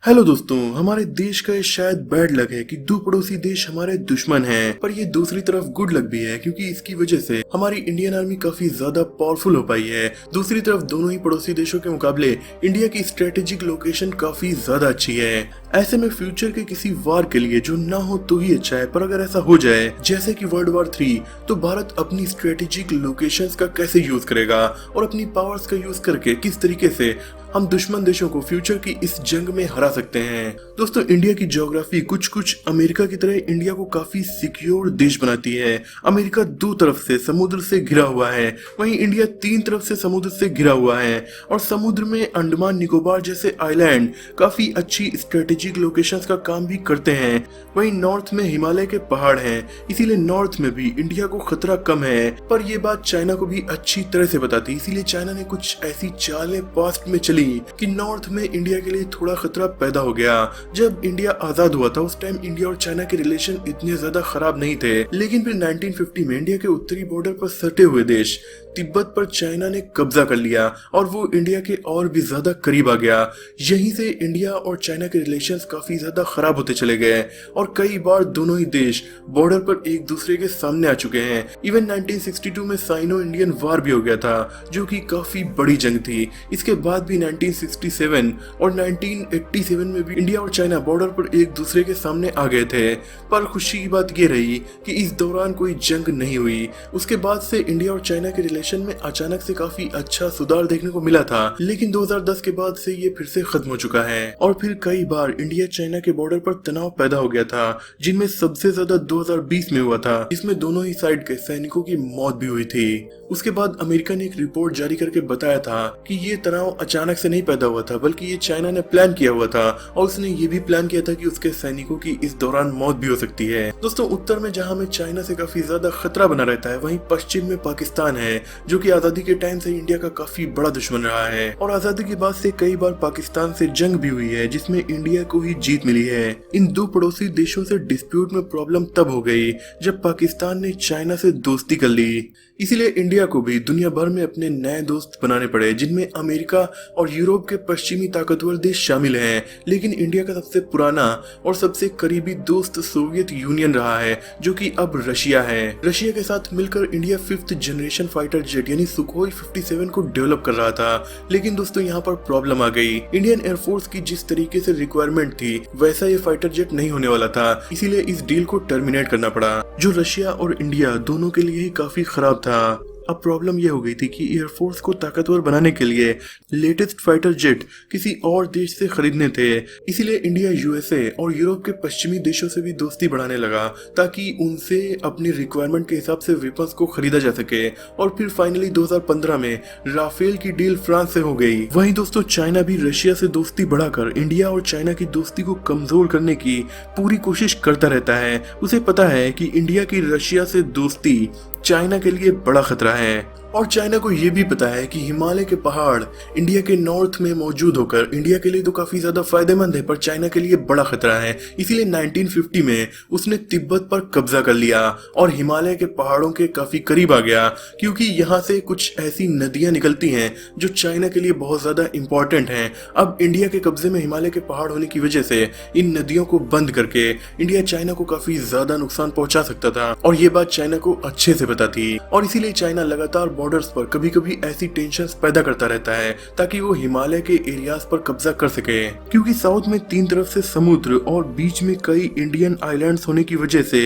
Hello दोस्तों, हमारे देश का ये शायद बैड लक है कि दो पड़ोसी देश हमारे दुश्मन हैं, पर ये दूसरी तरफ गुड लक भी है क्योंकि इसकी वजह से हमारी इंडियन आर्मी काफी ज्यादा पावरफुल हो पाई है। दूसरी तरफ दोनों ही पड़ोसी देशों के मुकाबले इंडिया की स्ट्रेटेजिक लोकेशन काफी ज्यादा अच्छी है। ऐसे में फ्यूचर के किसी वार के लिए जो ना हो तो ही अच्छा है, पर अगर ऐसा हो जाए जैसे कि वर्ल्ड वॉर 3, तो भारत अपनी स्ट्रेटेजिक लोकेशंस का कैसे यूज करेगा और अपनी पावर्स का यूज करके किस तरीके से हम दुश्मन देशों को फ्यूचर की इस जंग में हरा सकते हैं। दोस्तों, इंडिया की ज्योग्राफी कुछ अमेरिका की तरह इंडिया को काफी सिक्योर देश बनाती है। अमेरिका दो तरफ से समुद्र से घिरा हुआ है, वहीं इंडिया तीन तरफ से समुद्र से घिरा हुआ है और समुद्र में अंडमान निकोबार जैसे आइलैंड काफी अच्छी स्ट्रेटेजिक लोकेशंस का काम भी करते हैं। वहीं नॉर्थ में हिमालय के पहाड़ हैं, इसीलिए नॉर्थ में भी इंडिया को खतरा कम है। पर यह बात चाइना को भी अच्छी तरह से पता थी, इसीलिए चाइना ने कुछ ऐसी चालें पास्ट में चली कि नॉर्थ में इंडिया के लिए थोड़ा खतरा पैदा हो गया। जब इंडिया आजाद हुआ था उस टाइम इंडिया और चाइना के रिलेशन इतने ज्यादा खराब नहीं थे, लेकिन फिर 1950 में इंडिया के उत्तरी बॉर्डर पर सटे हुए देश तिब्बत पर चाइना ने कब्जा कर लिया और वो इंडिया के और भी ज्यादा करीब आ गया। यहीं से इंडिया और चाइना के रिलेशंस काफी ज्यादा खराब होते चले गए और कई बार दोनों ही देश बॉर्डर पर एक दूसरे के सामने आ चुके हैं। इवन 1962 में साइनो इंडियन वार भी हो गया था, जो कि काफी बड़ी जंग थी। इसके बाद भी 1967 और 1987 में भी इंडिया और चाइना बॉर्डर पर एक दूसरे के सामने आ गए थे। पर खुशी की बात यह रही कि इस दौरान कोई जंग नहीं हुई। उसके बाद से इंडिया और चाइना के रिलेशन में अचानक से काफी अच्छा सुधार देखने को मिला था, लेकिन 2010 के बाद से ये फिर से खत्म हो चुका है। और फिर कई बार इंडिया चाइना के बॉर्डर पर तनाव पैदा हो गया था, जिनमें सबसे ज्यादा 2020 में हुआ था, जिसमें दोनों ही साइड के सैनिकों की मौत भी हुई थी। उसके बाद अमेरिका ने एक रिपोर्ट जारी करके बताया था कि ये तनाव अचानक से नहीं पैदा हुआ था, बल्कि ये चाइना ने प्लान किया हुआ था और उसने ये भी प्लान किया था कि उसके सैनिकों की इस दौरान मौत भी हो सकती है। दोस्तों, उत्तर में जहां हमें चाइना से काफी ज्यादा खतरा बना रहता है, वहीं पश्चिम में पाकिस्तान है, जो कि आजादी के टाइम से इंडिया का काफी बड़ा दुश्मन रहा है और आजादी के बाद से कई बार पाकिस्तान से जंग भी हुई है, जिसमें इंडिया को ही जीत मिली है। इन दो पड़ोसी देशों से डिस्प्यूट में प्रॉब्लम तब हो गई जब पाकिस्तान ने चाइना से दोस्ती कर ली। इसीलिए इंडिया को भी दुनिया भर में अपने नए दोस्त बनाने पड़े, जिनमें अमेरिका और यूरोप के पश्चिमी ताकतवर देश शामिल हैं। लेकिन इंडिया का सबसे पुराना और सबसे करीबी दोस्त सोवियत यूनियन रहा है, जो कि अब रशिया है। रशिया के साथ मिलकर India 5th generation fighter jet यानी सुखोई 57 को डेवलप कर रहा था। लेकिन दोस्तों, यहाँ पर प्रॉब्लम आ गई। इंडियन एयरफोर्स की जिस तरीके से रिक्वायरमेंट थी वैसा ये फाइटर जेट नहीं होने वाला था, इसीलिए इस डील को टर्मिनेट करना पड़ा, जो रशिया और इंडिया दोनों के लिए ही काफी खराब था। अब प्रॉब्लम यह हो गई थी कि एयरफोर्स को ताकतवर बनाने के लिए लेटेस्ट फाइटर जेट किसी और देश से खरीदने थे। इसीलिए इंडिया यूएसए और यूरोप के पश्चिमी देशों से भी दोस्ती बढ़ाने लगा, ताकि उनसे अपनी रिक्वायरमेंट के हिसाब से वेपन्स को खरीदा जा सके। और फिर फाइनली 2015 में राफेल की डील फ्रांस से हो गई। वहीं दोस्तों, चाइना भी रशिया से दोस्ती बढ़ाकर इंडिया और चाइना की दोस्ती को कमजोर करने की पूरी कोशिश करता रहता है। उसे पता है कि इंडिया की रशिया से दोस्ती चाइना के लिए बड़ा खतरा है और चाइना को यह भी पता है कि हिमालय के पहाड़ इंडिया के नॉर्थ में मौजूद होकर इंडिया के लिए तो काफी ज्यादा फायदेमंद है, पर चाइना के लिए बड़ा खतरा है। इसीलिए 1950 में उसने तिब्बत पर कब्जा कर लिया और हिमालय के पहाड़ों के काफी करीब आ गया, क्योंकि यहाँ से कुछ ऐसी नदियां निकलती हैं जो चाइना के लिए बहुत ज्यादा इंपॉर्टेंट हैं। अब इंडिया के कब्जे में हिमालय के पहाड़ होने की वजह से इन नदियों को बंद करके इंडिया चाइना को काफी ज्यादा नुकसान पहुंचा सकता था और ये बात चाइना को अच्छे से पता थी। और इसीलिए चाइना लगातार बॉर्डर्स पर कभी कभी ऐसी टेंशन्स पैदा करता रहता है ताकि वो हिमालय के एरियाज पर कब्जा कर सके, क्योंकि साउथ में तीन तरफ से समुद्र और बीच में कई इंडियन आइलैंड्स होने की वजह से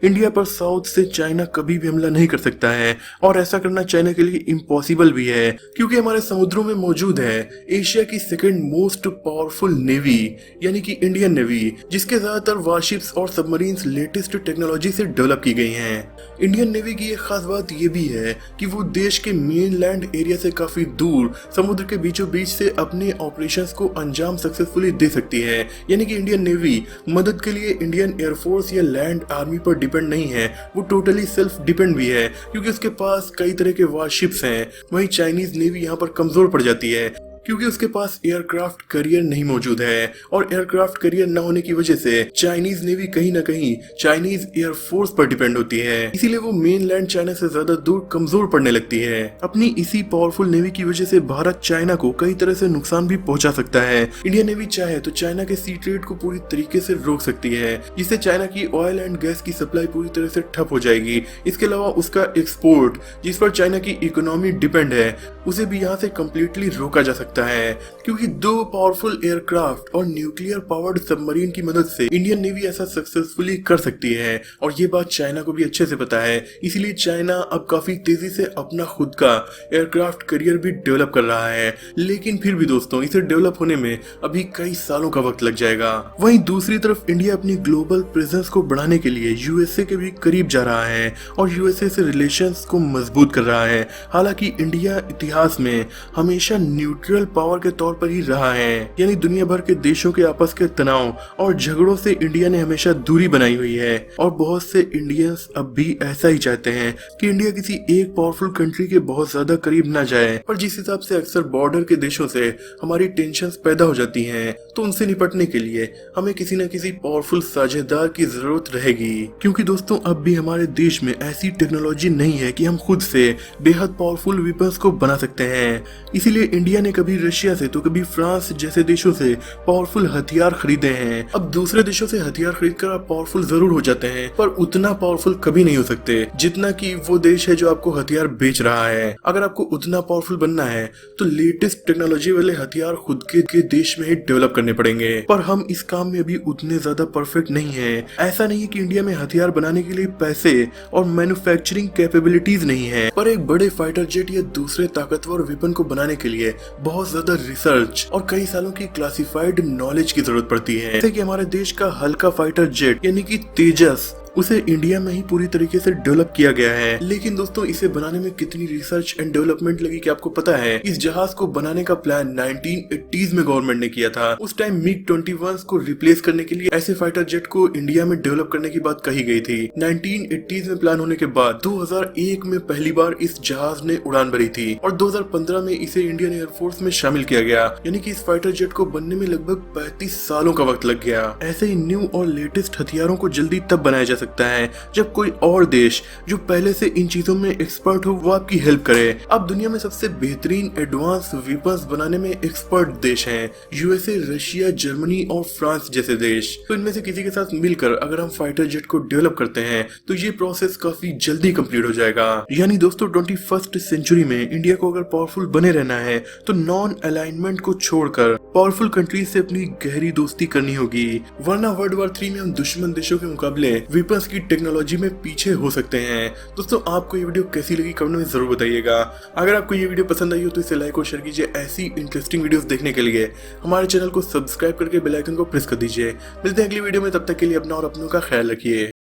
इंडिया पर साउथ से चाइना कभी भी हमला नहीं कर सकता है। और ऐसा करना चाइना के लिए इम्पॉसिबल भी है, क्योंकि हमारे समुद्रों में मौजूद है एशिया की सेकेंड मोस्ट पावरफुल नेवी यानी कि इंडियन नेवी, जिसके ज्यादातर वारशिप्स और सबमरीन्स लेटेस्ट टेक्नोलॉजी से डेवलप की गई हैं। इंडियन नेवी की एक खास बात यह भी है कि वो देश के मेन लैंड एरिया से काफी दूर समुद्र के बीचों बीच से अपने ऑपरेशंस को अंजाम सक्सेसफुली दे सकती है। यानी कि इंडियन नेवी मदद के लिए इंडियन एयरफोर्स या लैंड आर्मी पर डिपेंड नहीं है, वो टोटली सेल्फ डिपेंड भी है, क्योंकि उसके पास कई तरह के वारशिप्स हैं। वहीं चाइनीज नेवी यहाँ पर कमजोर पड़ जाती है, क्योंकि उसके पास एयरक्राफ्ट करियर नहीं मौजूद है, और एयरक्राफ्ट करियर न होने की वजह से चाइनीज नेवी कहीं ना कहीं चाइनीज एयरफोर्स पर डिपेंड होती है, इसीलिए वो मेनलैंड चाइना से ज्यादा दूर कमजोर पड़ने लगती है। अपनी इसी पावरफुल नेवी की वजह से भारत चाइना को कई तरह से नुकसान भी पहुंचा सकता है। इंडियन नेवी चाहे तो चाइना के सी ट्रेड को पूरी तरीके से रोक सकती है, जिससे चाइना की ऑयल एंड गैस की सप्लाई पूरी तरह से ठप हो जाएगी। इसके अलावा उसका एक्सपोर्ट, जिस पर चाइना की इकोनॉमी डिपेंड है, उसे भी यहाँ से कम्प्लीटली रोका जा सकता है, क्योंकि 2 पावरफुल एयरक्राफ्ट और न्यूक्लियर पावर्ड सबमरीन की मदद से इंडियन नेवी ऐसा सक्सेसफुली कर सकती है, और ये बात चाइना को भी अच्छे से पता है। इसीलिए चाइना अब काफी तेजी से अपना खुद का एयरक्राफ्ट करियर भी डेवलप कर रहा है, लेकिन फिर भी दोस्तों इसे डेवलप होने में अभी कई सालों का वक्त लग जाएगा। वहीं दूसरी तरफ इंडिया अपनी ग्लोबल प्रेजेंस को बढ़ाने के लिए यूएसए के भी करीब जा रहा है और यूएसए से रिलेशंस को मजबूत कर रहा है। हालांकि इंडिया इतिहास में हमेशा न्यूट्रल पावर के तौर पर ही रहा है, यानी दुनिया भर के देशों के आपस के तनाव और झगड़ों से इंडिया ने हमेशा दूरी बनाई हुई है, और बहुत से इंडियंस अब भी ऐसा ही चाहते हैं कि इंडिया किसी एक पावरफुल कंट्री के बहुत ज्यादा करीब ना जाए। पर जिस हिसाब से अक्सर बॉर्डर के देशों से हमारी टेंशन्स पैदा हो जाती हैं, तो उनसे निपटने के लिए हमें किसी न किसी पावरफुल साझेदार की जरूरत रहेगी, क्योंकि दोस्तों अब भी हमारे देश में ऐसी टेक्नोलॉजी नहीं है कि हम खुद से बेहद पावरफुल वेपन्स को बना सकते हैं। इसीलिए इंडिया ने कभी रशिया से तो कभी फ्रांस जैसे देशों से पावरफुल हथियार खरीदे हैं। अब दूसरे देशों से हथियार खरीदकर आप पावरफुल जरूर हो जाते हैं, पर उतना पावरफुल कभी नहीं हो सकते जितना कि वो देश है जो आपको हथियार बेच रहा है। अगर आपको उतना पावरफुल बनना है तो लेटेस्ट टेक्नोलॉजी वाले हथियार खुद के देश में ही डेवलप करने पड़ेंगे, पर हम इस काम में भी उतने ज्यादा परफेक्ट नहीं है। ऐसा नहीं है कि इंडिया में हथियार बनाने के लिए पैसे और मैन्युफैक्चरिंग कैपेबिलिटीज नहीं है, पर एक बड़े फाइटर जेट या दूसरे ताकतवर वेपन को बनाने के लिए बहुत ज्यादा रिसर्च और कई सालों की क्लासिफाइड नॉलेज की जरूरत पड़ती है। जैसे कि हमारे देश का हल्का फाइटर जेट यानी कि तेजस, उसे इंडिया में ही पूरी तरीके से डेवलप किया गया है। लेकिन दोस्तों इसे बनाने में कितनी रिसर्च एंड डेवलपमेंट लगी कि आपको पता है? इस जहाज को बनाने का प्लान 1980s में गवर्नमेंट ने किया था। उस टाइम MiG-21 को रिप्लेस करने के लिए ऐसे फाइटर जेट को इंडिया में डेवलप करने की बात कही गई थी। 1980s में प्लान होने के बाद 2001 में पहली बार इस जहाज ने उड़ान भरी थी, और 2015 में इसे इंडियन एयरफोर्स में शामिल किया गया। यानी कि इस फाइटर जेट को बनने में लगभग 35 सालों का वक्त लग गया। ऐसे ही न्यू और लेटेस्ट हथियारों को जल्दी तब बनाया जा सकता है जब कोई और देश जो पहले से इन चीजों में एक्सपर्ट हो वो आपकी हेल्प करे। अब दुनिया में सबसे बेहतरीन एडवांस वेपन्स बनाने में एक्सपर्ट देश हैं यूएसए, रशिया, जर्मनी और फ्रांस जैसे देश। तो इनमें से किसी के साथ मिलकर अगर हम फाइटर जेट को डेवलप करते हैं तो ये प्रोसेस काफी जल्दी कंप्लीट हो जाएगा। यानी दोस्तों 21st सेंचुरी में इंडिया को अगर पावरफुल बने रहना है तो नॉन अलाइनमेंट को छोड़कर पावरफुल कंट्रीज से अपनी गहरी दोस्ती करनी होगी, वरना वर्ल्ड वॉर 3 में हम दुश्मन देशों के मुकाबले वेपन्स की टेक्नोलॉजी में पीछे हो सकते हैं। दोस्तों आपको ये वीडियो कैसी लगी कमेंट में जरूर बताइएगा। अगर आपको ये वीडियो पसंद आई हो तो इसे लाइक और शेयर कीजिए। ऐसी इंटरेस्टिंग वीडियोस देखने के लिए हमारे चैनल को सब्सक्राइब करके बेल आइकन को प्रेस कर दीजिए। मिलते हैं अगली वीडियो में, तब तक के लिए अपना और अपनों का ख्याल रखिए।